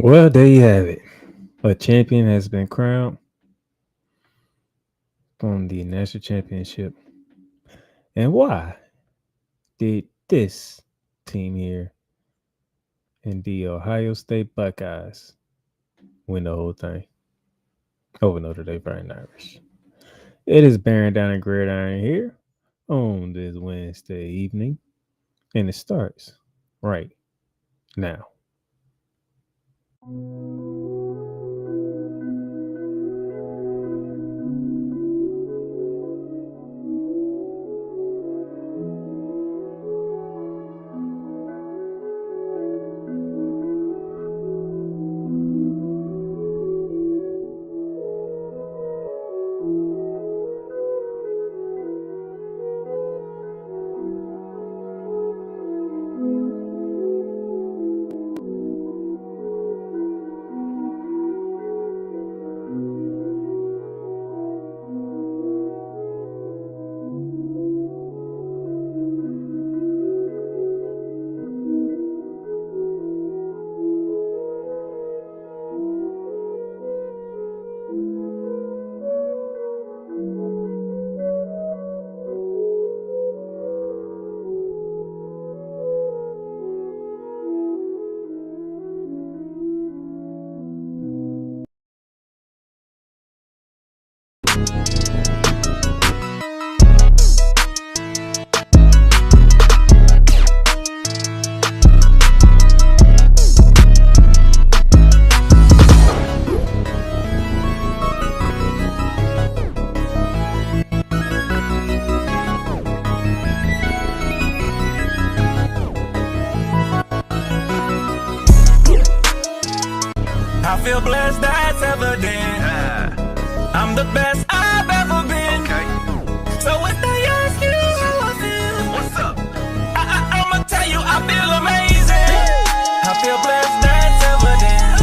Well, there you have it. A champion has been crowned from the national championship. And why did this team here in the Ohio State Buckeyes win the whole thing over Notre Dame Fighting Irish? It is bearing down and gridiron here on this Wednesday evening, and it starts right now. I feel blessed, that's evident. I'm the best I've ever been. So if they ask you how I feel, what's up? I'ma tell you I feel amazing. I feel blessed, that's evident.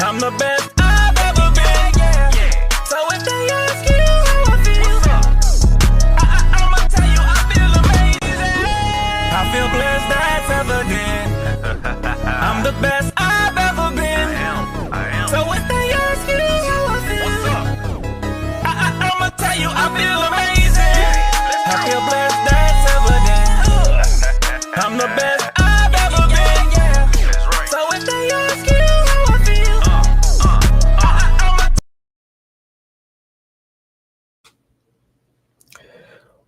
I'm the best I've ever been. So if they ask you how I feel, what's up? I'ma tell you I feel amazing. I feel blessed, that's evident. I'm the best I've ever been. So if they ask you how I feel, what's up? I'ma tell you I feel amazing. I feel blessed, that's evident. I'm the best I've ever been. So if they ask you how I feel, I'ma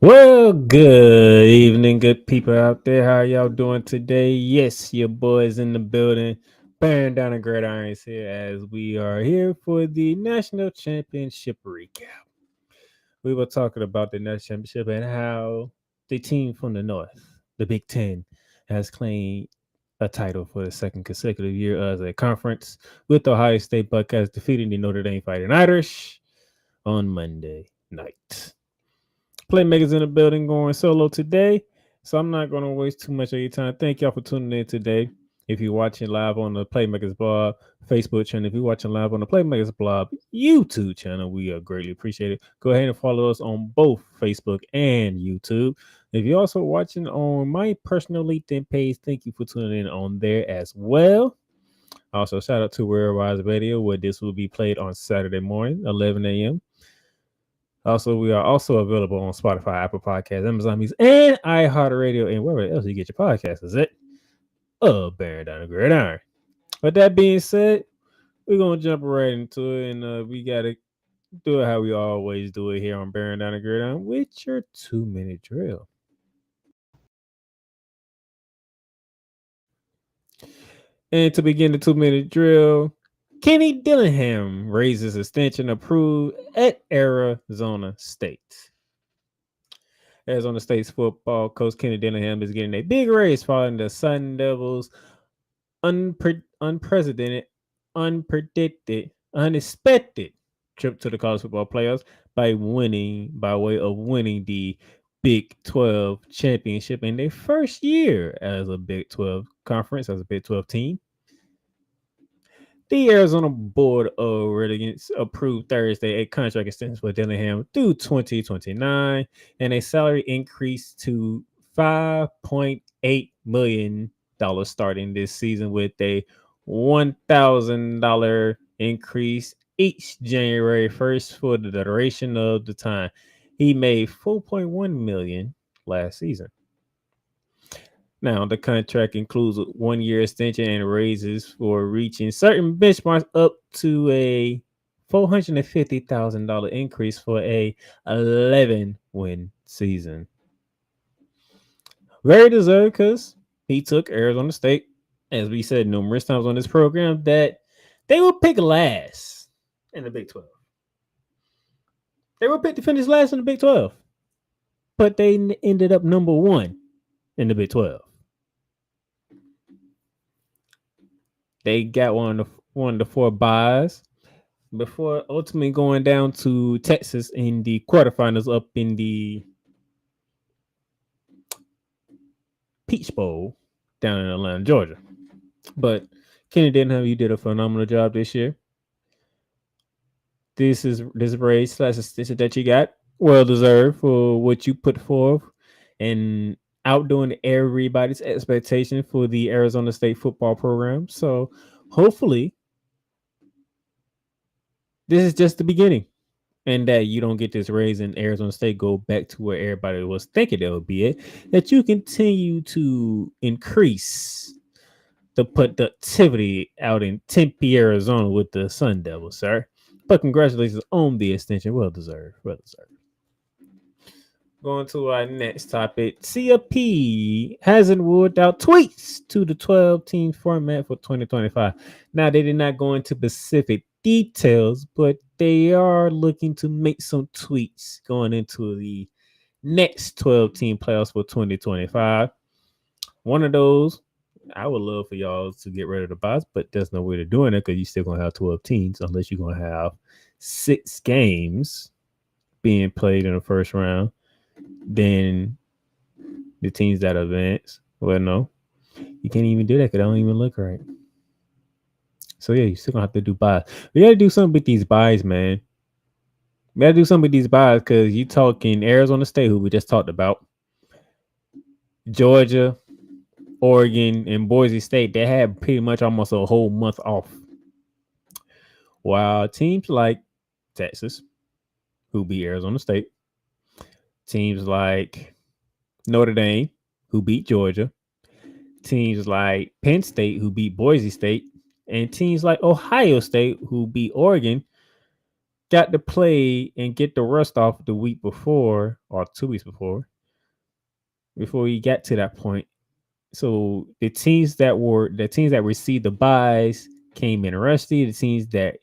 Well, good evening, good people out there. How y'all doing today? Yes, your boys in the building, bearing down the gridirons here as we are here for the national championship recap. We were talking about the national championship and how the team from the North, the Big Ten, has claimed a title for the second consecutive year as a conference, with Ohio State Buckeyes defeating the Notre Dame Fighting Irish on Monday night. Playmakers in the building going solo today, so I'm not going to waste too much of your time. Thank y'all for tuning in today. If you're watching live on the Playmakers blog Facebook channel, if you're watching live on the Playmakers blog YouTube channel, we greatly appreciate it. Go ahead and follow us on both Facebook and YouTube. If you're also watching on my personal LinkedIn page, thank you for tuning in on there as well. Also, shout out to Rare Wise Radio, where this will be played on Saturday morning, 11 a.m. Also, we are also available on Spotify, Apple Podcasts, Amazon Music, and iHeartRadio, and wherever else you get your podcasts. Is it? Bearing down the gridiron. With that being said, we're gonna jump right into it, and we gotta do it how we always do it here on Bearing Down the Gridiron with your 2-minute drill. And to begin the 2-minute drill, Kenny Dillingham raises extension approved at Arizona State. Arizona State's football coach Kenny Dillingham is getting a big raise following the Sun Devils' unprecedented, unpredicted, unexpected trip to the college football playoffs by way of winning the Big 12 championship in their first year as a Big 12 conference, as a Big 12 team. The Arizona Board of Regents approved Thursday a contract extension for Dillingham through 2029 and a salary increase to $5.8 million starting this season with a $1,000 increase each January 1st for the duration of the time. He made 4.1 million last season. Now, the contract includes a 1 year extension and raises for reaching certain benchmarks up to a $450,000 increase for a 11-win season. Very deserved because he took Arizona State, as we said numerous times on this program, that they will pick last in the Big 12. They were picked to finish last in the Big 12, but they ended up number one in the Big 12. They got one of the four buys before ultimately going down to Texas in the quarterfinals up in the Peach Bowl down in Atlanta, Georgia. But Kenny Denham, you did a phenomenal job this year. This raise slash extension that you got, well deserved for what you put forth and outdoing everybody's expectation for the Arizona State football program. So hopefully this is just the beginning, and that you don't get this raise in Arizona State go back to where everybody was thinking it would be at, that you continue to increase the productivity out in Tempe, Arizona with the Sun Devils, sir. But congratulations on the extension. Well deserved. Well deserved. Going to our next topic. CFP hasn't ruled out tweets to the 12-team format for 2025. Now, they did not go into specific details, but they are looking to make some tweets going into the next 12-team playoffs for 2025. One of those, I would love for y'all to get rid of the buys, but there's no way to doing it because you're still going to have 12 teams unless you're going to have 6 games being played in the first round. Then the teams that advance, well, no, you can't even do that because I don't even look right. So yeah, you still gonna have to do buys. We gotta do something with these buys, man. We gotta do something with these buys because you talking Arizona State, who we just talked about, Georgia, Oregon, and Boise State. They had pretty much almost a whole month off. While teams like Texas, who beat Arizona State, teams like Notre Dame, who beat Georgia, teams like Penn State, who beat Boise State, and teams like Ohio State, who beat Oregon, got to play and get the rust off the week before or 2 weeks before you got to that point. So the teams that received the buys came in rusty. The teams that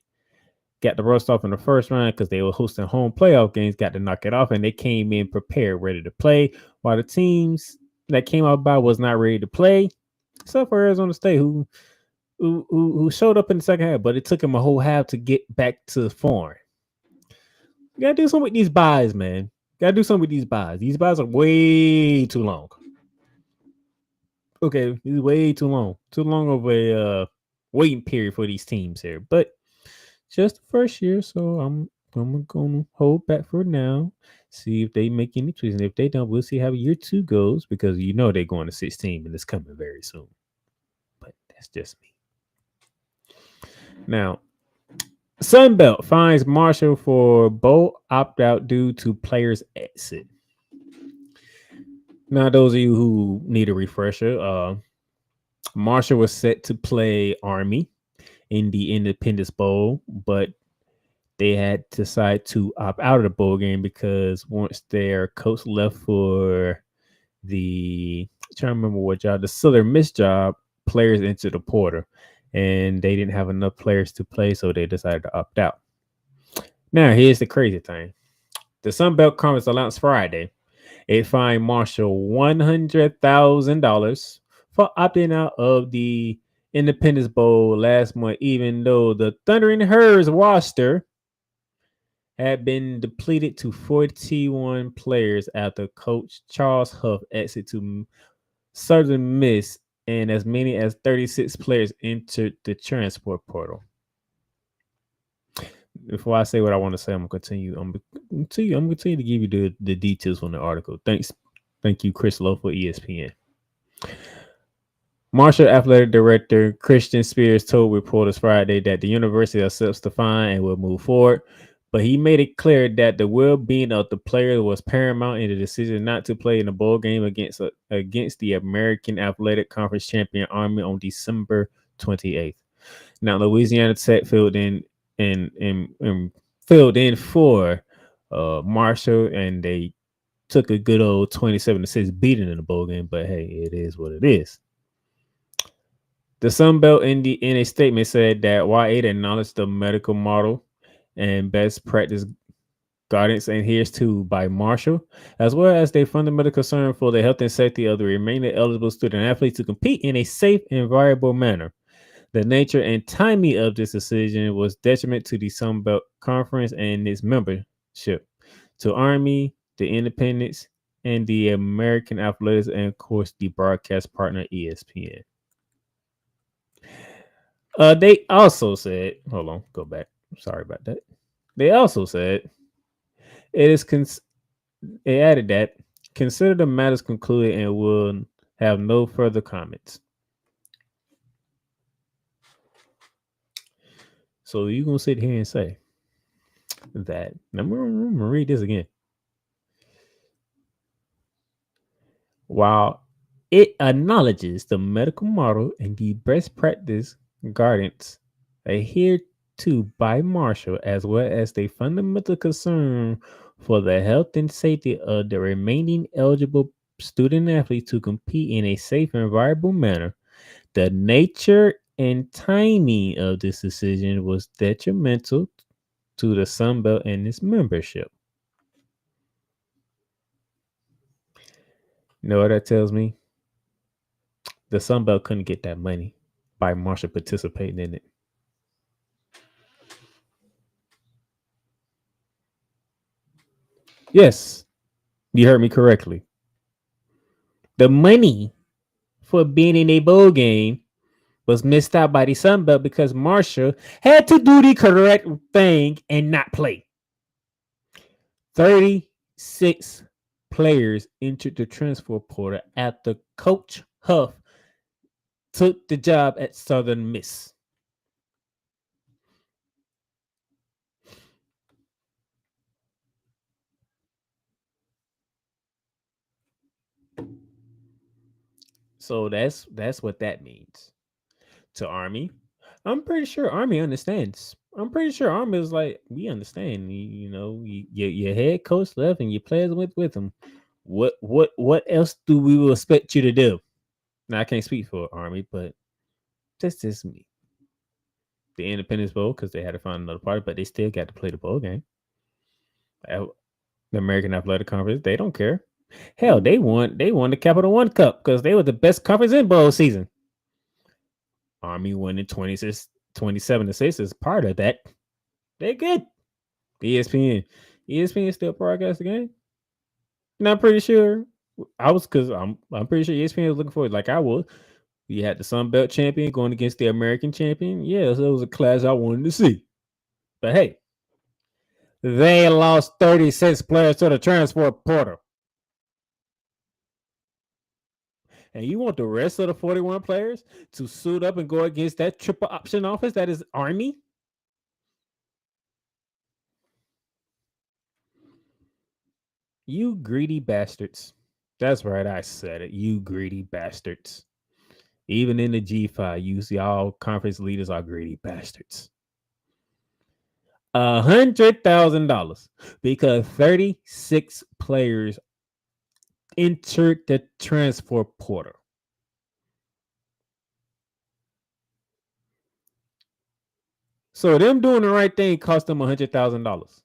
got the rust off in the first round because they were hosting home playoff games got to knock it off, and they came in prepared, ready to play. While the teams that came out by was not ready to play, except for Arizona State, who showed up in the second half, but it took them a whole half to get back to form. You gotta do something with these buys, man. Gotta do something with these buys. These buys are way too long. Okay, this is way too long. Too long of a waiting period for these teams here. But just the first year, so I'm gonna hold back for now. See if they make any tweaks, and if they don't, we'll see how year 2 goes because you know they're going to 16 and it's coming very soon. But that's just me. Now, Sunbelt finds Marshall for bowl opt-out due to players' exit. Now, those of you who need a refresher, Marshall was set to play Army in the Independence Bowl, but they had decided to opt out of the bowl game because once their coach left for the, I'm trying to remember what job, the Southern Miss job, players entered the portal, and they didn't have enough players to play, so they decided to opt out. Now, here's the crazy thing. The Sun Belt Conference announced Friday it fined Marshall $100,000 for opting out of the Independence Bowl last month, even though the Thundering Herds roster had been depleted to 41 players after coach Charles Huff exit to Southern Miss, and as many as 36 players entered the transfer portal. Before I say what I want to say, I'm gonna continue to give you the details on the article. Thank you, Chris Lowe for ESPN. Marshall Athletic Director Christian Spears told reporters Friday that the university accepts the fine and will move forward, but he made it clear that the well-being of the player was paramount in the decision not to play in the bowl game against the American Athletic Conference champion Army on December 28th. Now, Louisiana Tech filled in for Marshall, and they took a good old 27-6 beating in the bowl game. But hey, it is what it is. The Sun Belt in a statement said that while it acknowledged the medical model and best practice guidance adheres to by Marshall, as well as their fundamental concern for the health and safety of the remaining eligible student athletes to compete in a safe and viable manner. The nature and timing of this decision was detriment to the Sun Belt Conference and its membership, to Army, the Independents, and the American Athletics, and of course the broadcast partner ESPN. They also said, hold on, go back. Sorry about that. They also said it is. It added that consider the matters concluded and will have no further comments. So you gonna sit here and say that? I'm gonna read this again. While it acknowledges the medical model and the best practice guidance adhered to by Marshall, as well as the fundamental concern for the health and safety of the remaining eligible student athletes to compete in a safe and viable manner, the nature and timing of this decision was detrimental to the Sun Belt and its membership. You know what that tells me? The Sun Belt couldn't get that money by Marshall participating in it. Yes, you heard me correctly. The money for being in a bowl game was missed out by the Sun Belt because Marshall had to do the correct thing and not play. 36 players entered the transfer portal after Coach Huff took the job at Southern Miss. So that's what that means to Army. I'm pretty sure Army understands. I'm pretty sure Army is like, we understand. Your head coach left and your players went with him. What else do we expect you to do? Now I can't speak for Army, but that's just me. The Independence Bowl because they had to find another party, but they still got to play the bowl game. The American Athletic Conference, they don't care. Hell, they won the Capital One Cup because they were the best conference in bowl season. Army winning 27-6 is part of that. They're good. ESPN still broadcast the game. Not pretty sure. I'm pretty sure ESPN was looking for it like I was. You had the Sun Belt champion going against the American champion. Yeah, so it was a clash I wanted to see. But hey, they lost 36 players to the transfer portal. And you want the rest of the 41 players to suit up and go against that triple option office that is Army? You greedy bastards. That's right, I said it. You greedy bastards. Even in the G5, you see all conference leaders are greedy bastards. $100,000 because 36 players entered the transfer portal. So them doing the right thing cost them $100,000.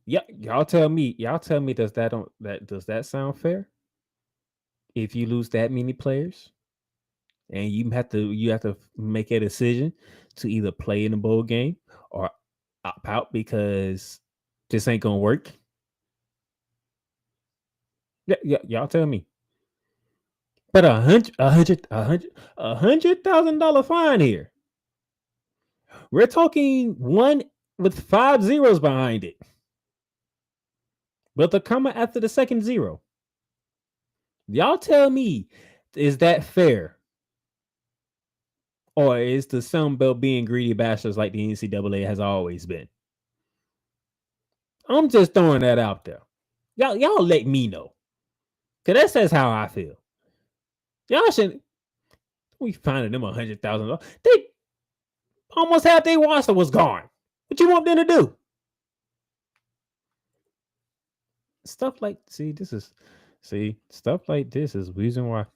Yeah, y'all tell me. Does that sound fair? If you lose that many players, and you have to make a decision to either play in the bowl game or opt out because this ain't gonna work. Yeah, y'all tell me. But $100,000 fine here. We're talking one with 5 zeros behind it, with a comma after the second zero. Y'all tell me, is that fair? Or is the Sun Belt being greedy bastards like the NCAA has always been? I'm just throwing that out there. Y'all let me know. Cause that says how I feel. Y'all shouldn't. We finding them $100,000. They almost half their roster was gone. What you want them to do? Stuff like stuff like this is reason why.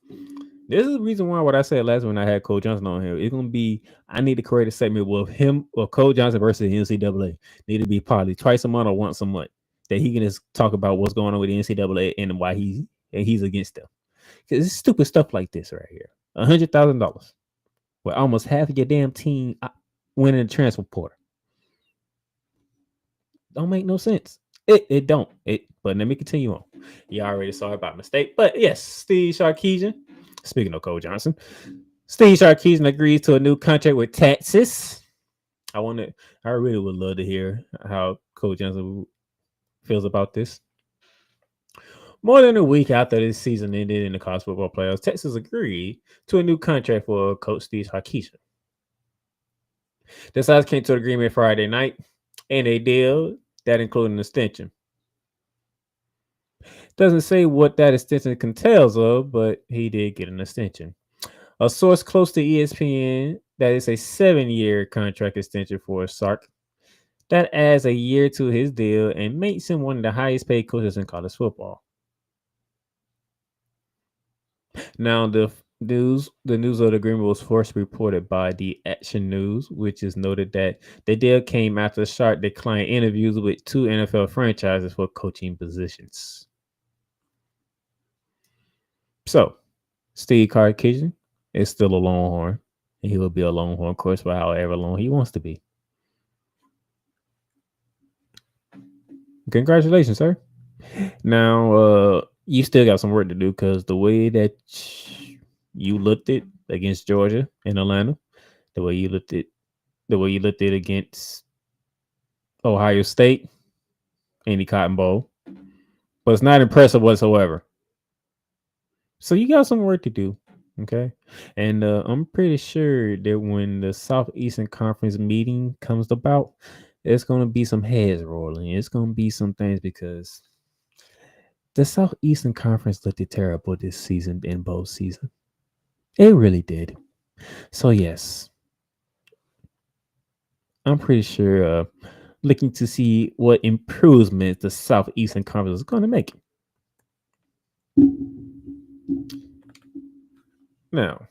This is the reason why what I said last when I had Cole Johnson on here. It's gonna be I need to create a segment with him or Cole Johnson versus the NCAA. Need to be probably twice a month or once a month that he can just talk about what's going on with the NCAA and why he's against them. Because it's stupid stuff like this right here. $100,000, where almost half of your damn team winning the transfer portal. Don't make no sense. It don't. But let me continue on. You already saw about mistake. But yes, Steve Sarkisian. Speaking of Cole Johnson, Steve Sarkisian agrees to a new contract with Texas. I really would love to hear how Cole Johnson feels about this. More than a week after this season ended in the college football playoffs, Texas agreed to a new contract for Coach Steve Sarkisian. The sides came to an agreement Friday night, and a deal that included an extension. Doesn't say what that extension entails of, but he did get an extension. A source close to ESPN that it's a 7-year contract extension for Sark. That adds a year to his deal and makes him one of the highest paid coaches in college football. Now the news of the agreement was first reported by the Action News, which is noted that the deal came after Sark declined interviews with 2 NFL franchises for coaching positions. So, Steve Sarkisian is still a Longhorn, and he will be a Longhorn, of course, for however long he wants to be. Congratulations, sir. Now, you still got some work to do because the way that you looked it against Georgia and Atlanta, the way you looked it against Ohio State in the Cotton Bowl, but it's not impressive whatsoever. So you got some work to do, okay? And I'm pretty sure that when the Southeastern Conference meeting comes about, there's going to be some heads rolling. It's going to be some things because the Southeastern Conference looked terrible this season in both seasons. It really did. So yes, I'm pretty sure looking to see what improvements the Southeastern Conference is going to make. Now,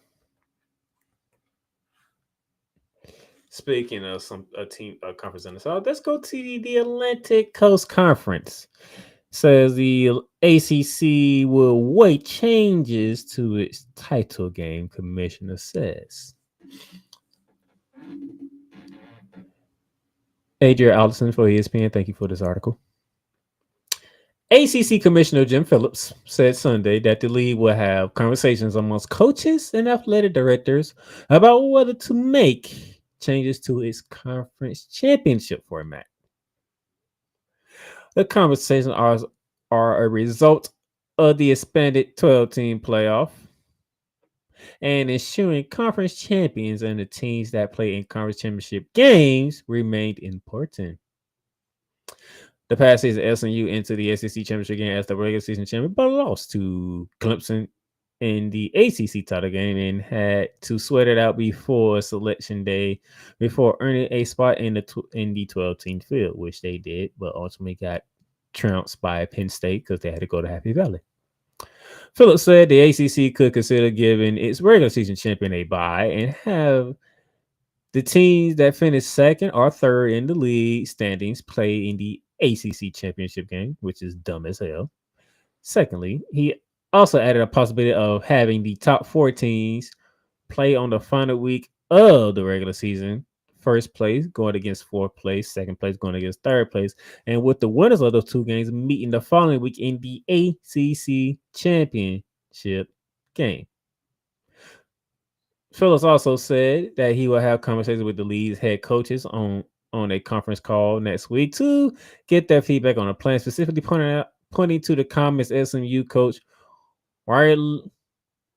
speaking of a conference in the South, let's go to the Atlantic Coast Conference. Says the ACC will wait changes to its title game, commissioner says. Adrian Allison for ESPN, thank you for this article. ACC Commissioner Jim Phillips said Sunday that the league will have conversations amongst coaches and athletic directors about whether to make changes to its conference championship format. The conversations are a result of the expanded 12-team playoff and ensuring conference champions and the teams that play in conference championship games remained important. The past season, SMU entered the SEC championship game as the regular season champion, but lost to Clemson in the ACC title game and had to sweat it out before selection day before earning a spot in the 12-team field, which they did, but ultimately got trounced by Penn State because they had to go to Happy Valley. Phillips said the ACC could consider giving its regular season champion a bye and have the teams that finish second or third in the league standings play in the ACC championship game, which is dumb as hell. Secondly, he also added a possibility of having the top 4 teams play on the final week of the regular season. First place going against 4th place, second place going against 3rd place, and with the winners of those 2 games meeting the following week in the ACC championship game. Phillips also said that he will have conversations with the league's head coaches on a conference call next week to get their feedback on a plan, specifically pointing to the comments SMU coach Wyatt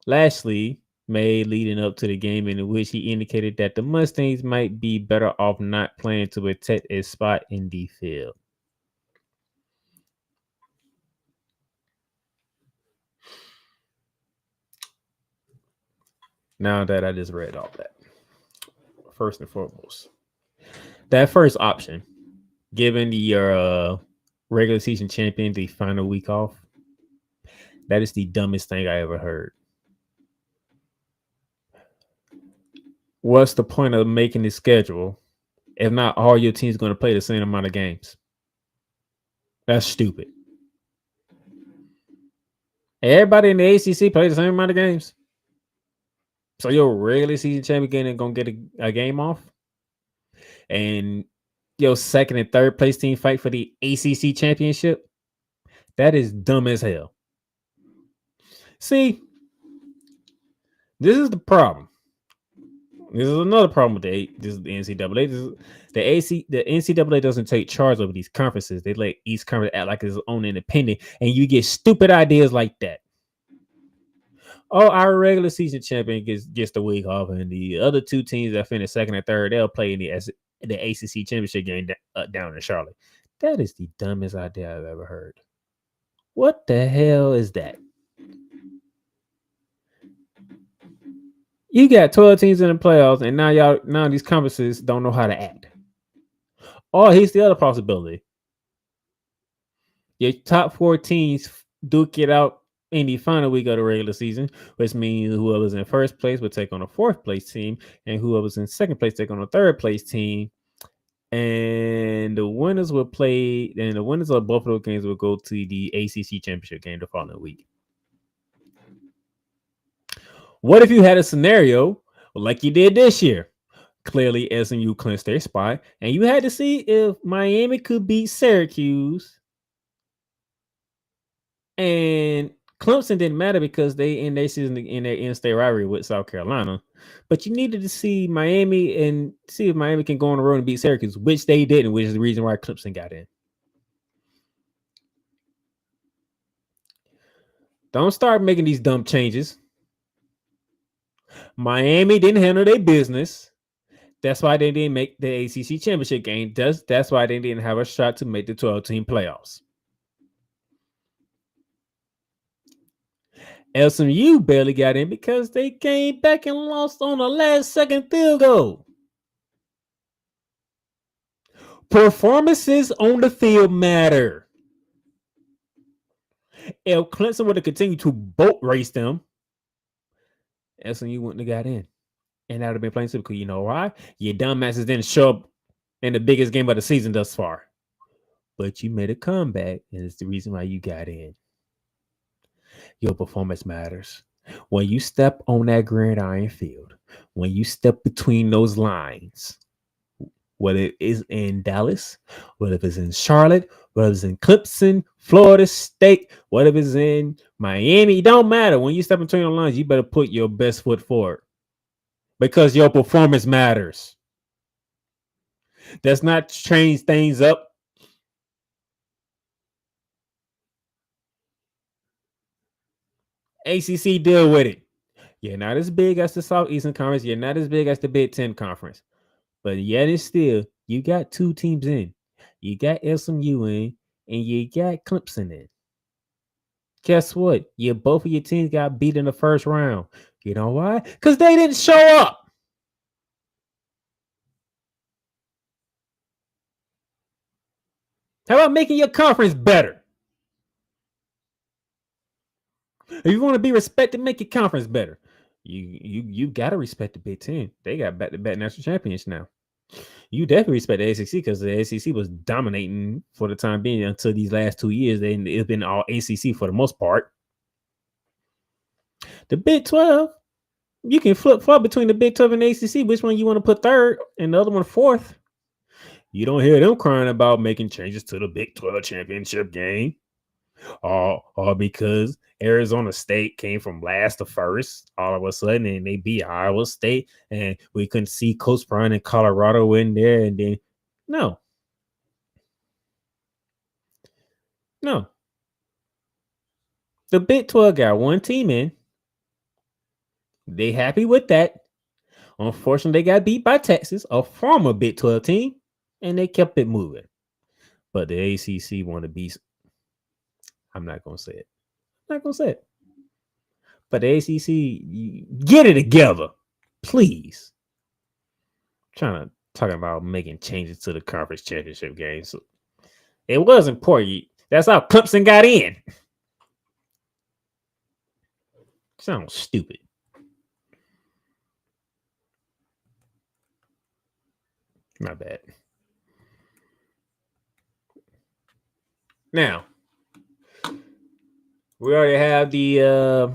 Lashley made leading up to the game, in which he indicated that the Mustangs might be better off not playing to protect a spot in the field. Now that I just read all that, first and foremost, that first option, giving your regular season champion the final week off, that is the dumbest thing I ever heard. What's the point of making the schedule if not all your teams going to play the same amount of games? That's stupid. Everybody in the ACC play the same amount of games. So your regular season champion going to get a game off? And your second and third place team fight for the ACC championship? That is dumb as hell. See, this is the problem. This is another problem with the NCAA. The NCAA doesn't take charge over these conferences. They let each conference act like it's own independent, and you get stupid ideas like that. Oh, our regular season champion gets the week off, and the other two teams that finish second and third, they'll play in the ACC championship game down in Charlotte. That is the dumbest idea I've ever heard. What the hell is that? You got 12 teams in the playoffs, and now these conferences don't know how to act. Oh, here's the other possibility. Your top 4 teams duke it out in the final week of the regular season, which means whoever's in first place will take on a fourth place team, and whoever's in second place take on a third place team. And the winners will play, and the winners of both of those games will go to the ACC championship game the following week. What if you had a scenario like you did this year? Clearly, SMU clinched their spot, and you had to see if Miami could beat Syracuse. And Clemson didn't matter because they in their season in their in-state rivalry with South Carolina. But you needed to see Miami and see if Miami can go on the road and beat Syracuse, which they didn't, which is the reason why Clemson got in. Don't start making these dumb changes. Miami didn't handle their business. That's why they didn't make the ACC championship game. That's why they didn't have a shot to make the 12-team playoffs. SMU barely got in because they came back and lost on a last-second field goal. Performances on the field matter. If Clemson would have continued to boat race them, SMU wouldn't have got in. And that would have been plain simple. Because you know why? Your dumbasses didn't show up in the biggest game of the season thus far. But you made a comeback, and it's the reason why you got in. Your performance matters. When you step on that gridiron field, when you step between those lines, whether it is in Dallas, whether it's in Charlotte, whether it's in Clemson, Florida State, whether it's in Miami, it don't matter. When you step between the lines, you better put your best foot forward because your performance matters. That's not change things up. ACC, deal with it. You're not as big as the Southeastern Conference. You're not as big as the Big Ten Conference. But yet and still, you got 2 teams in. You got SMU in, and you got Clemson in. Guess what? Both of your teams got beat in the first round. You know why? Because they didn't show up. How about making your conference better? If you want to be respected, make your conference better. You got to respect the Big Ten. They got back-to-back national champions now. You definitely respect the ACC because the ACC was dominating for the time being until these last 2 years. It's been all ACC for the most part. The Big 12, you can flip-flop between the Big 12 and the ACC. Which one you want to put third and the other one fourth? You don't hear them crying about making changes to the Big 12 championship game. Or because Arizona State came from last to first all of a sudden and they beat Iowa State and we couldn't see Coach Brown and Colorado in there. And then, no. The Big 12 got one team in. They happy with that. Unfortunately, they got beat by Texas, a former Big 12 team, and they kept it moving. But the ACC want to be. I'm not going to say it. I'm not going to say it. But the ACC, get it together, please. I'm talking about making changes to the conference championship game. So it was important. That's how Clemson got in. Sounds stupid. My bad. Now, we already have the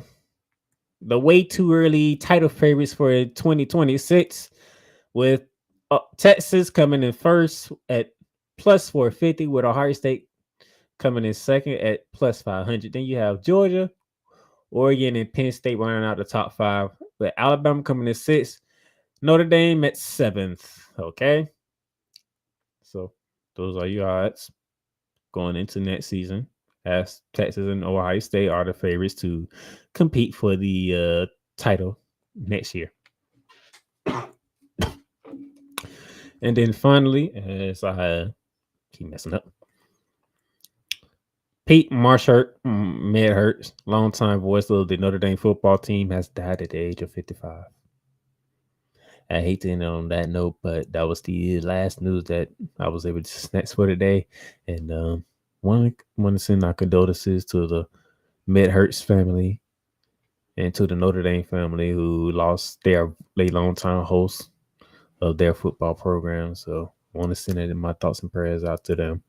way too early title favorites for 2026 with Texas coming in first at plus 450 with Ohio State coming in second at plus 500. Then you have Georgia, Oregon, and Penn State running out the top 5, with Alabama coming in 6th, Notre Dame at 7th. Okay, so those are your odds going into next season, as Texas and Ohio State are the favorites to compete for the title next year. And then finally, as I keep messing up, Pete Medhurst, longtime voice of the Notre Dame football team, has died at the age of 55. I hate to end on that note, but that was the last news that I was able to snatch for today. And want to send our condolences to the Medhurst family and to the Notre Dame family who lost their longtime host of their football program. So I want to send it in my thoughts and prayers out to them.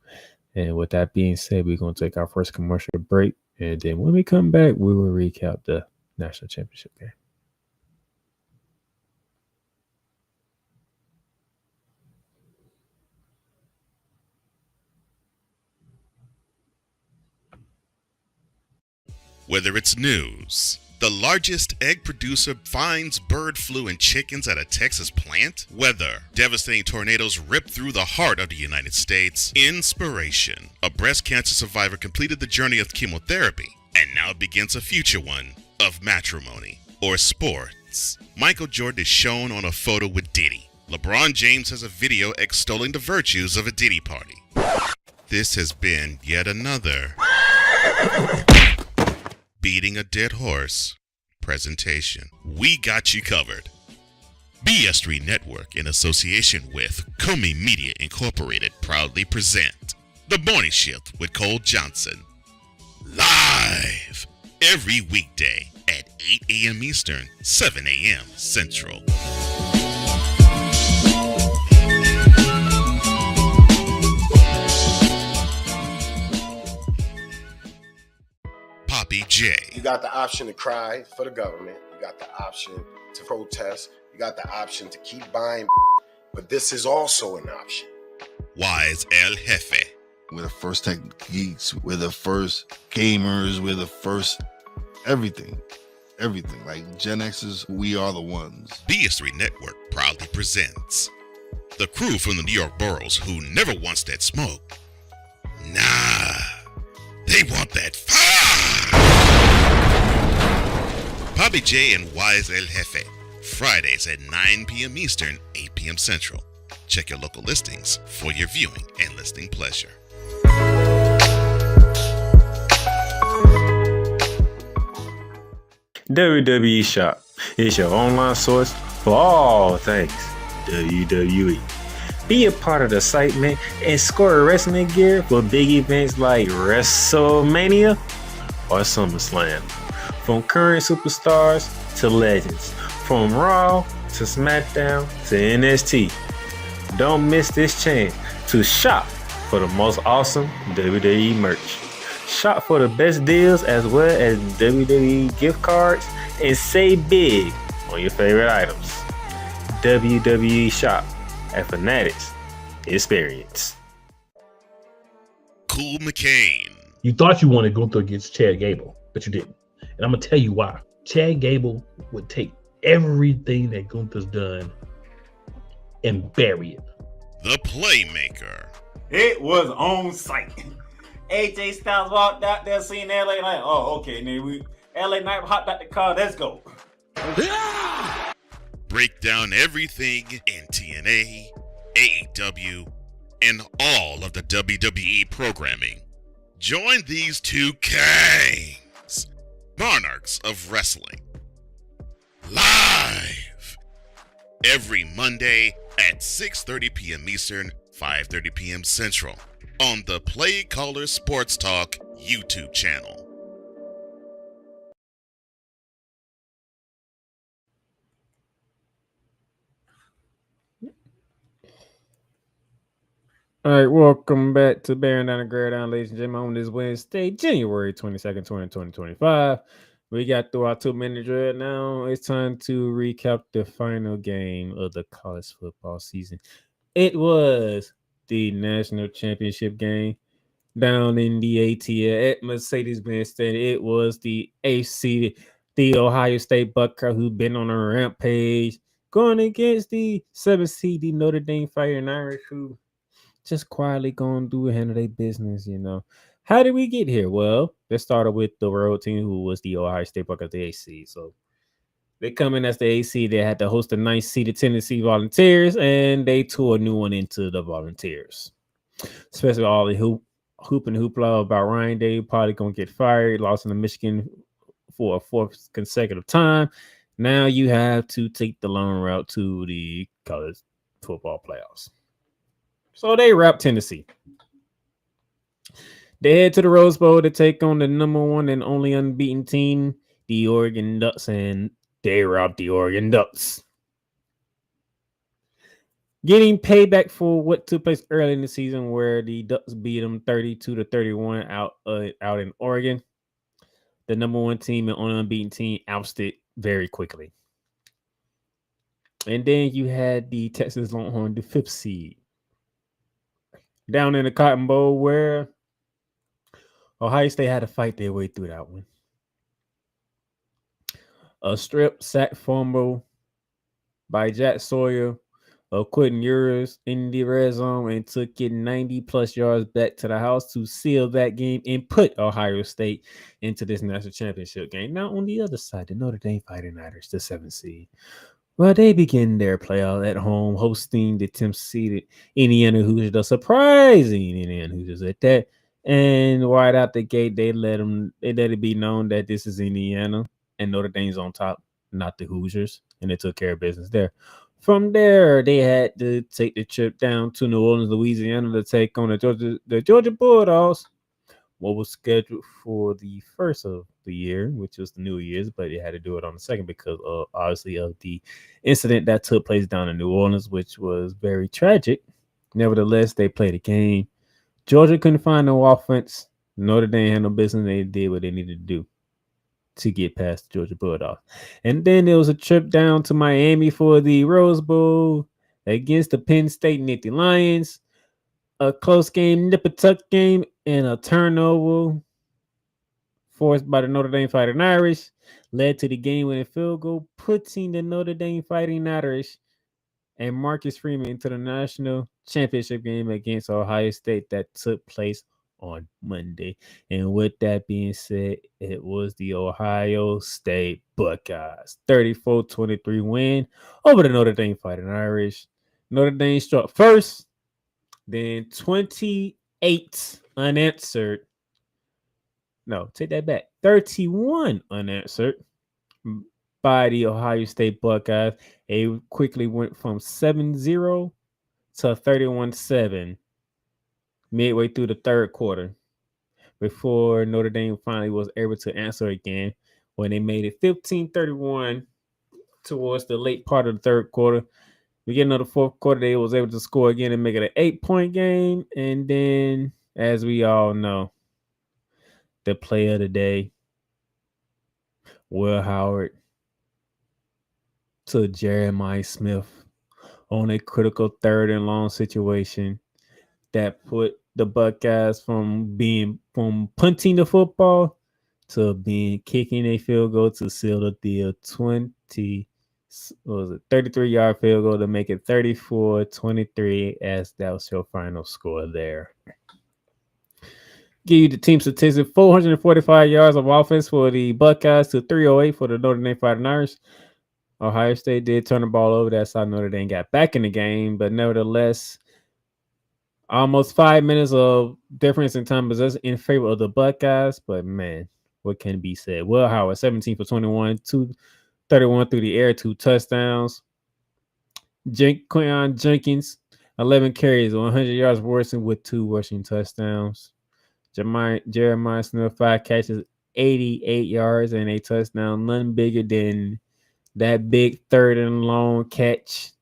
And with that being said, we're going to take our first commercial break. And then when we come back, we will recap the national championship game. Whether it's news, the largest egg producer finds bird flu in chickens at a Texas plant, weather, devastating tornadoes rip through the heart of the United States, inspiration, a breast cancer survivor completed the journey of chemotherapy and now begins a future one of matrimony, or sports. Michael Jordan is shown on a photo with Diddy. LeBron James has a video extolling the virtues of a Diddy party. This has been yet another beating a dead horse presentation. We got you covered. BS3 Network, in association with Comey Media Incorporated, proudly present The Morning Shift with Cole Johnson. Live every weekday at 8 a.m. Eastern, 7 a.m. Central. Poppy J. You got the option to cry for the government. You got the option to protest. You got the option to keep buying. But this is also an option. Wise El Jefe. We're the first tech geeks. We're the first gamers. We're the first everything. Everything. Like Gen X's, we are the ones. BS3 Network proudly presents the crew from the New York boroughs who never wants that smoke. Nah, they want that fire. Poppy J and Wise El Jefe, Fridays at 9 p.m. Eastern, 8 p.m. Central. Check your local listings for your viewing and listening pleasure. WWE Shop is your online source for all things WWE. Be a part of the site, man, and score wrestling gear for big events like WrestleMania or SummerSlam. From current superstars to legends, from Raw to SmackDown to NXT. Don't miss this chance to shop for the most awesome WWE merch. Shop for the best deals as well as WWE gift cards and save big on your favorite items. WWE Shop at Fanatics Experience. Cool McCain. You thought you wanted Gunther against Chad Gable, but you didn't. And I'm going to tell you why. Chad Gable would take everything that Gunther's done and bury it. The Playmaker. It was on site. AJ Styles walked out there, seen LA like, oh, okay, then LA Knight hopped out the car, let's go. Break down everything in TNA, AEW, and all of the WWE programming. Join these two kings, monarchs of wrestling, live every Monday at 6:30 p.m. Eastern, 5:30 p.m. Central on the Play Caller Sports Talk YouTube channel. All right, welcome back to Bearing Down the Grade Down, ladies and gentlemen, on this Wednesday, January 22nd, 2025. We got through our 2-minute drill now. It's time to recap the final game of the college football season. It was the national championship game down in the ATL at Mercedes-Benz Stadium. It was the AC, the Ohio State Buckeyes, who've been on a rampage, going against the 7th seed, the Notre Dame Fighting Irish, who just quietly going to handle their business, you know. How did we get here? Well, let's start with the road team, who was the Ohio State Buckeyes, the AC. So they come in as the AC. They had to host a nice seeded Tennessee Volunteers, and they tore a new one into the Volunteers. Especially all the hoop and hoopla about Ryan Day probably gonna get fired. Lost in the Michigan for a 4th consecutive time. Now you have to take the long route to the college football playoffs. So they wrap Tennessee. They head to the Rose Bowl to take on the number 1 and only unbeaten team, the Oregon Ducks, and they robbed the Oregon Ducks. Getting payback for what took place early in the season, where the Ducks beat them 32-31 out in Oregon. The number 1 team and only unbeaten team ousted very quickly. And then you had the Texas Longhorn, the 5th seed, down in the Cotton Bowl, where Ohio State had to fight their way through that one. A strip sack fumble by Jack Sawyer of Quentin Ewers in the red zone and took it 90-plus yards back to the house to seal that game and put Ohio State into this national championship game. Now, on the other side, the Notre Dame Fighting Irish, the 7th seed, well, they begin their playoff at home, hosting the 10th seeded Indiana Hoosiers, the surprising Indiana Hoosiers at that. And right out the gate, they let it be known that this is Indiana and Notre Dame's on top, not the Hoosiers, and they took care of business there. From there, they had to take the trip down to New Orleans, Louisiana, to take on the Georgia Bulldogs. What was scheduled for the first of the year, which was the New Year's, but it had to do it on the second because obviously of the incident that took place down in New Orleans, which was very tragic. Nevertheless, they played a game. Georgia couldn't find no offense. Notre Dame had no business. They did what they needed to do to get past the Georgia Bulldogs. And then there was a trip down to Miami for the Rose Bowl against the Penn State Nittany Lions. A close game, nip-a-tuck game, and a turnover forced by the Notre Dame Fighting Irish led to the game-winning field goal, putting the Notre Dame Fighting Irish and Marcus Freeman into the national championship game against Ohio State that took place on Monday. And with that being said, it was the Ohio State Buckeyes 34-23 win over the Notre Dame Fighting Irish. Notre Dame struck first, then 28 unanswered. No, take that back. 31 unanswered by the Ohio State Buckeyes. It quickly went from 7-0 to 31-7 midway through the third quarter before Notre Dame finally was able to answer again when they made it 15-31 towards the late part of the third quarter. Beginning of the fourth quarter, they was able to score again and make it an 8-point game. And then, as we all know, the play of the day, Will Howard to Jeremiah Smith on a critical 3rd and long situation that put the Buckeyes from punting the football to kicking a field goal to seal the deal. 33-yard field goal to make it 34-23, as that was your final score there. Give you the team statistics: 445 yards of offense for the Buckeyes to 308 for the Notre Dame Fighting Irish. Ohio State did turn the ball over. That's how Notre Dame got back in the game, but nevertheless, almost 5 minutes of difference in time possession in favor of the Buckeyes. But man, what can be said? Will Howard, 17 for 21, 231 through the air, 2 touchdowns. Quinyon Jenkins, 11 carries, 100 yards rushing with 2 rushing touchdowns. Jeremiah Smith, 5 catches, 88 yards and a touchdown. None bigger than that big third and long catch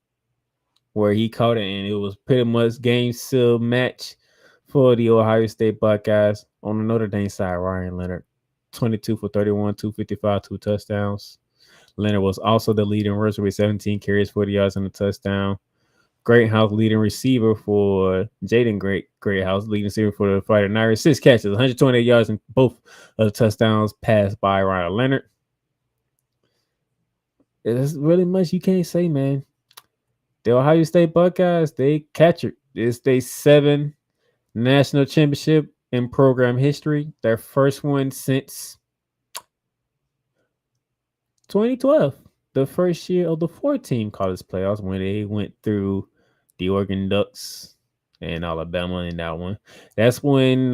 where he caught it, and it was pretty much game seal match for the Ohio State Buckeyes. On the Notre Dame side, Ryan Leonard, 22 for 31, 255, 2 touchdowns. Leonard was also the leading rusher with 17 carries, 40 yards, and a touchdown. Greathouse leading receiver for Jaden Greathouse, leading receiver for the Fighting Irish, 6 catches, 128 yards, and both of the touchdowns passed by Ryan Leonard. There's really much you can't say, man. The Ohio State Buckeyes, they captured. It's their 7th national championship in program history. Their first one since 2012, the first year of the 4-team college playoffs when they went through the Oregon Ducks and Alabama in that one. That's when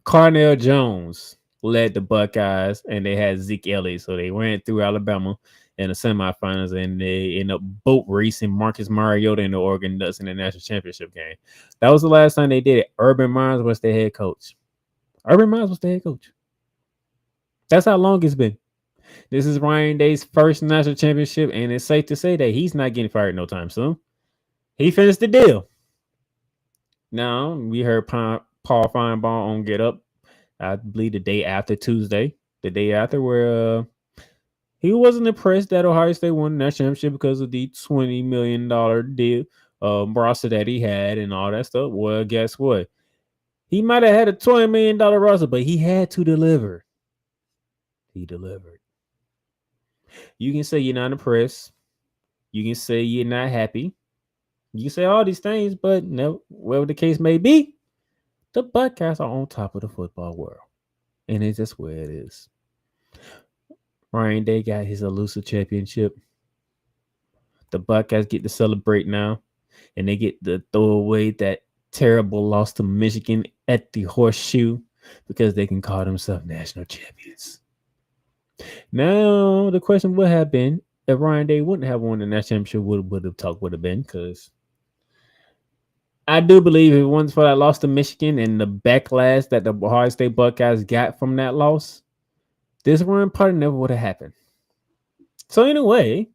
Carnell Jones led the Buckeyes, and they had Zeke Elliott. So they ran through Alabama in the semifinals, and they ended up boat racing Marcus Mariota and the Oregon Ducks in the national championship game. That was the last time they did it. Urban Myers was the head coach. That's how long it's been. This is Ryan Day's first national championship, and it's safe to say that he's not getting fired no time soon. He finished the deal. Now, we heard Paul Feinbaum on Get Up, I believe the day after Tuesday, the day after, where he wasn't impressed that Ohio State won the national championship because of the $20 million deal roster that he had and all that stuff. Well, guess what? He might have had a $20 million roster, but he had to deliver. He delivered. You can say you're not impressed. You can say you're not happy. You can say all these things, but no, whatever the case may be, the Buckeyes are on top of the football world. And it's just where it is. Ryan Day got his elusive championship. The Buckeyes get to celebrate now. And they get to throw away that terrible loss to Michigan at the Horseshoe because they can call themselves national champions. Now, the question would have been if Ryan Day wouldn't have won the national championship, would the talk would have been, because I do believe if it wasn't for that loss to Michigan and the backlash that the Ohio State Buckeyes got from that loss, this run probably never would have happened. So in a way,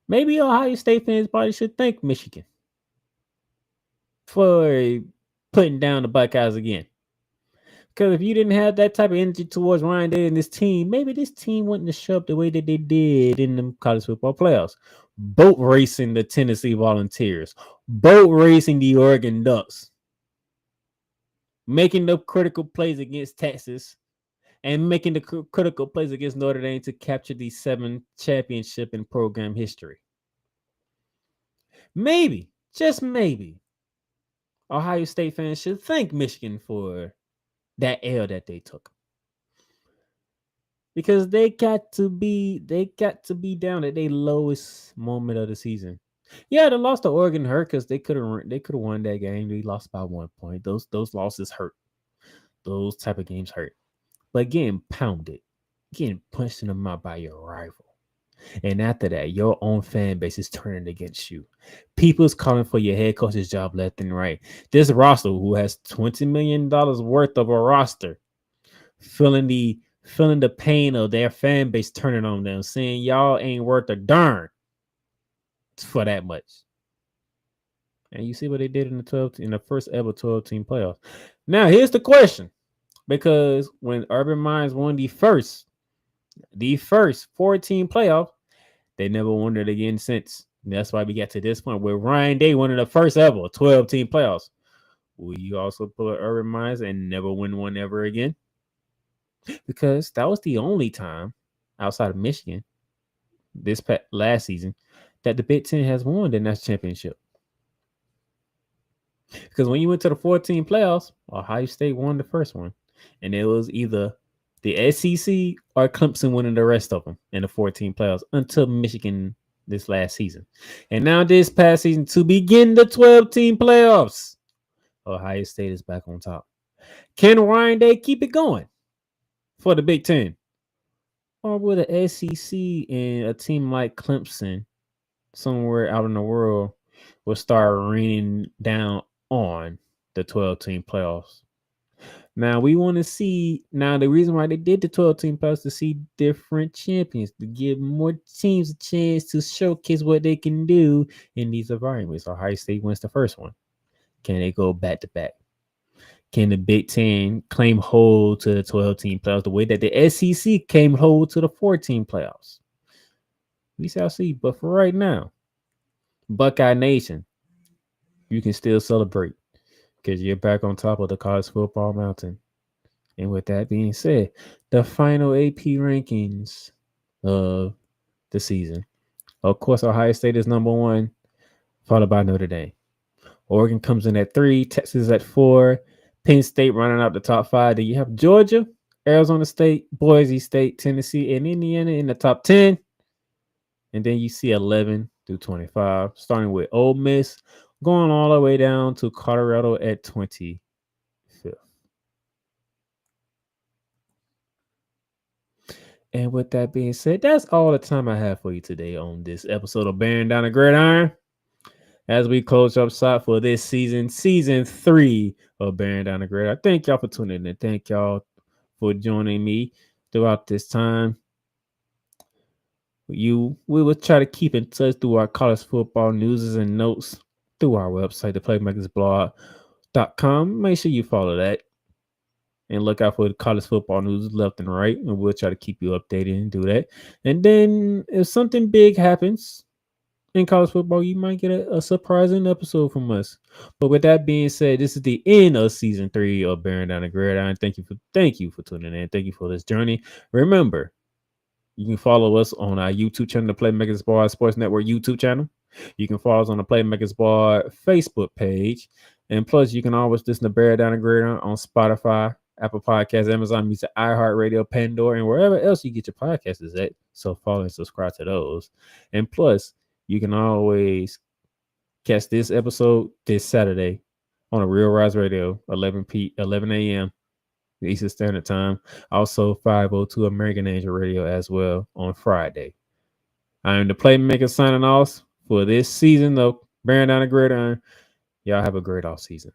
maybe Ohio State fans probably should thank Michigan for putting down the Buckeyes again. Because if you didn't have that type of energy towards Ryan Day and this team, maybe this team wouldn't have shown up the way that they did in the college football playoffs. Boat racing the Tennessee Volunteers, boat racing the Oregon Ducks, making the critical plays against Texas, and making the critical plays against Notre Dame to capture the 7th championship in program history. Maybe, just maybe, Ohio State fans should thank Michigan for that L that they took, because they got to be down at their lowest moment of the season. Yeah, the loss to Oregon hurt because they could have won that game. They lost by 1 point. Those losses hurt. Those type of games hurt. But getting pounded, getting punched in the mouth by your rival, and after that, your own fan base is turning against you. People's calling for your head coach's job left and right. This roster, who has $20 million worth of a roster, feeling the pain of their fan base turning on them, saying y'all ain't worth a darn for that much. And you see what they did in the first ever 12-team playoff. Now, here's the question. Because when Urban Myers won the first 14 playoff, they never won it again since. And that's why we got to this point where Ryan Day won the first ever 12-team playoffs. Will you also pull Urban Myers and never win one ever again? Because that was the only time outside of Michigan this last season that the Big Ten has won the national championship. Because when you went to the 14 playoffs, Ohio State won the first one, and it was either the SEC or Clemson winning the rest of them in the 14 playoffs until Michigan this last season. And now this past season to begin the 12-team playoffs, Ohio State is back on top. Can Ryan Day keep it going for the Big Ten? Or will the SEC and a team like Clemson somewhere out in the world will start raining down on the 12-team playoffs? Now we want to see. Now the reason why they did the 12-team playoffs to see different champions, to give more teams a chance to showcase what they can do in these environments. Ohio State wins the first one. Can they go back to back? Can the Big Ten claim hold to the 12-team playoffs the way that the SEC came hold to the 14 playoffs? We shall see. But for right now, Buckeye Nation, you can still celebrate because you're back on top of the college football mountain. And with that being said, the final AP rankings of the season. Of course, Ohio State is number 1, followed by Notre Dame. Oregon comes in at 3, Texas at 4, Penn State running out the top 5. Then you have Georgia, Arizona State, Boise State, Tennessee, and Indiana in the top 10. And then you see 11 through 25, starting with Ole Miss, going all the way down to Colorado at 25th. And with that being said, that's all the time I have for you today on this episode of Bearing Down the Gridiron. As we close up shop for this season 3 of Bearing Down the Gridiron. Thank y'all for tuning in. Thank y'all for joining me throughout this time. We will try to keep in touch through our college football news and notes through our website, theplaymakersblog.com. Make sure you follow that and look out for the college football news left and right, and we'll try to keep you updated and do that. And then if something big happens in college football, you might get a surprising episode from us. But with that being said, this is the end of season 3 of Bearing Down the Gridiron. Thank you for tuning in. Thank you for this journey. Remember, you can follow us on our YouTube channel, the Playmakers Bar Sports Network YouTube channel. You can follow us on the Playmakers Bar Facebook page. And plus, you can always listen to Bear Down the Gridiron on Spotify, Apple Podcasts, Amazon Music, iHeartRadio, Pandora, and wherever else you get your podcasts is at. So follow and subscribe to those. And plus, you can always catch this episode this Saturday on a Real Rise Radio, 11 a.m. Eastern Standard Time. Also 502 American Angel Radio as well on Friday. I am the Playmaker signing off for this season of Bearing Down the Gridiron. Y'all have a great off season.